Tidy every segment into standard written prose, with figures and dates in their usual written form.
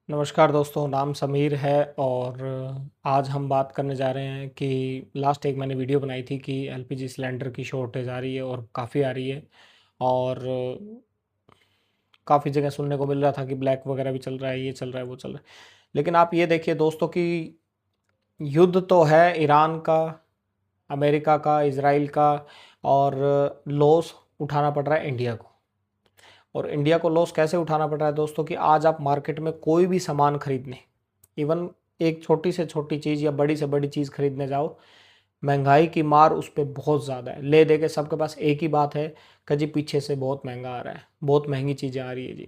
नमस्कार दोस्तों, नाम समीर है और आज हम बात करने जा रहे हैं कि लास्ट एक मैंने वीडियो बनाई थी कि एलपीजी सिलेंडर की शॉर्टेज आ रही है और काफ़ी आ रही है। और काफ़ी जगह सुनने को मिल रहा था कि ब्लैक वगैरह भी चल रहा है, ये चल रहा है, वो चल रहा है। लेकिन आप ये देखिए दोस्तों कि युद्ध तो है ईरान का, अमेरिका का, इसराइल का, और लॉस उठाना पड़ रहा है इंडिया को। और इंडिया को लॉस कैसे उठाना पड़ रहा है दोस्तों कि आज आप मार्केट में कोई भी सामान खरीदने, इवन एक छोटी से छोटी चीज़ या बड़ी से बड़ी चीज़ खरीदने जाओ, महंगाई की मार उस पर बहुत ज़्यादा है। ले दे के सबके पास एक ही बात है कि जी पीछे से बहुत महंगा आ रहा है, बहुत महंगी चीज़ें आ रही है जी।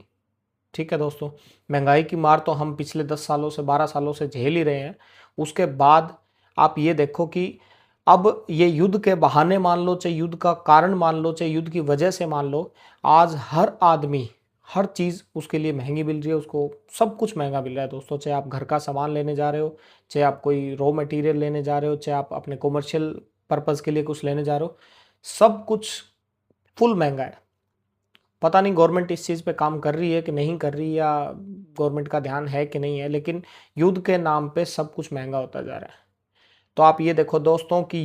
ठीक है दोस्तों, महंगाई की मार तो हम पिछले 10 सालों से 12 सालों से झेल ही रहे हैं। उसके बाद आप ये देखो कि अब ये युद्ध के बहाने मान लो, चाहे युद्ध का कारण मान लो, चाहे युद्ध की वजह से मान लो, आज हर आदमी हर चीज़ उसके लिए महंगी मिल रही है, उसको सब कुछ महंगा मिल रहा है दोस्तों। चाहे आप घर का सामान लेने जा रहे हो, चाहे आप कोई रॉ मटेरियल लेने जा रहे हो, चाहे आप अपने कॉमर्शियल पर्पज़ के लिए कुछ लेने जा रहे हो, सब कुछ फुल महंगा है। पता नहीं गवर्नमेंट इस चीज़ पे काम कर रही है कि नहीं कर रही, या गवर्नमेंट का ध्यान है कि नहीं है, लेकिन युद्ध के नाम पे सब कुछ महंगा होता जा रहा है। तो आप ये देखो दोस्तों कि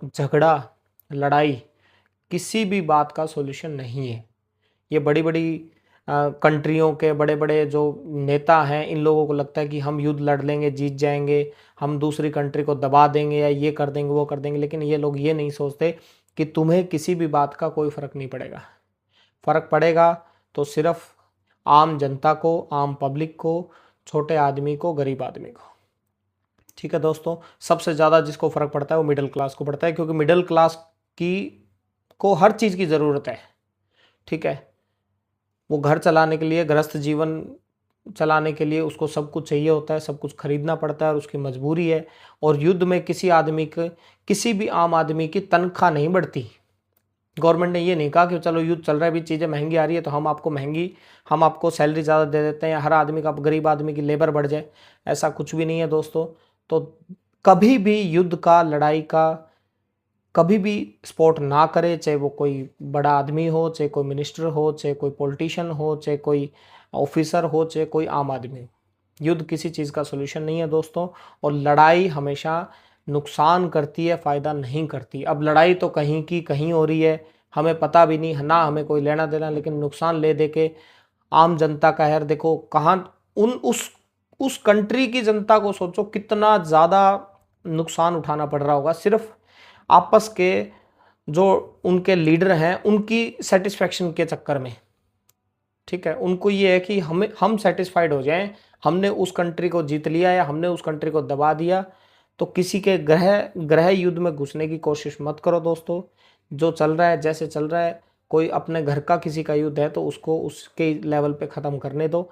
झगड़ा, लड़ाई किसी भी बात का सॉल्यूशन नहीं है। ये बड़ी बड़ी कंट्रियों के बड़े बड़े जो नेता हैं, इन लोगों को लगता है कि हम युद्ध लड़ लेंगे, जीत जाएंगे, हम दूसरी कंट्री को दबा देंगे या ये कर देंगे, वो कर देंगे। लेकिन ये लोग ये नहीं सोचते कि तुम्हें किसी भी बात का कोई फ़र्क नहीं पड़ेगा। फ़र्क पड़ेगा तो सिर्फ आम जनता को, आम पब्लिक को, छोटे आदमी को, गरीब आदमी को। ठीक है दोस्तों, सबसे ज़्यादा जिसको फ़र्क पड़ता है वो मिडिल क्लास को पड़ता है, क्योंकि मिडिल क्लास की को हर चीज़ की ज़रूरत है। ठीक है, वो घर चलाने के लिए, गृहस्थ जीवन चलाने के लिए उसको सब कुछ चाहिए होता है, सब कुछ खरीदना पड़ता है और उसकी मजबूरी है। और युद्ध में किसी भी आम आदमी की तनख्वाह नहीं बढ़ती। गवर्नमेंट ने ये नहीं कहा कि चलो युद्ध चल रहा है, भी चीज़ें महंगी आ रही है तो हम आपको सैलरी ज़्यादा दे देते हैं, या हर आदमी का, गरीब आदमी की लेबर बढ़ जाए। ऐसा कुछ भी नहीं है दोस्तों। तो कभी भी युद्ध का, लड़ाई का कभी भी सपोर्ट ना करे, चाहे वो कोई बड़ा आदमी हो, चाहे कोई मिनिस्टर हो, चाहे कोई पॉलिटिशियन हो, चाहे कोई ऑफिसर हो, चाहे कोई आम आदमी हो। युद्ध किसी चीज़ का सोल्यूशन नहीं है दोस्तों। और लड़ाई हमेशा नुकसान करती है, फ़ायदा नहीं करती। अब लड़ाई तो कहीं की कहीं हो रही है, हमें पता भी नहीं, ना हमें कोई लेना देना, लेकिन नुकसान ले दे के आम जनता का, यार देखो कहाँ उन उस कंट्री की जनता को सोचो कितना ज़्यादा नुकसान उठाना पड़ रहा होगा, सिर्फ आपस के जो उनके लीडर हैं उनकी सेटिस्फेक्शन के चक्कर में। ठीक है, उनको ये है कि हम सेटिस्फाइड हो जाएं, हमने उस कंट्री को जीत लिया या हमने उस कंट्री को दबा दिया। तो किसी के ग्रह युद्ध में घुसने की कोशिश मत करो दोस्तों। जो चल रहा है, जैसे चल रहा है, कोई अपने घर का किसी का युद्ध है तो उसको उसके लेवल पे ख़त्म करने दो।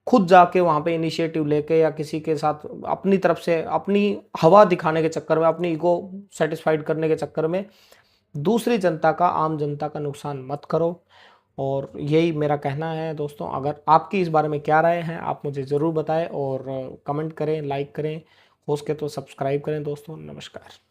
खुद जाके वहाँ पे इनिशिएटिव लेके या किसी के साथ अपनी तरफ से अपनी हवा दिखाने के चक्कर में, अपनी ईगो सेटिस्फाइड करने के चक्कर में दूसरी जनता का, आम जनता का नुकसान मत करो। और यही मेरा कहना है दोस्तों। अगर आपकी इस बारे में क्या राय है आप मुझे ज़रूर बताएं, और कमेंट करें, लाइक करें, हो सके तो सब्सक्राइब करें दोस्तों। नमस्कार।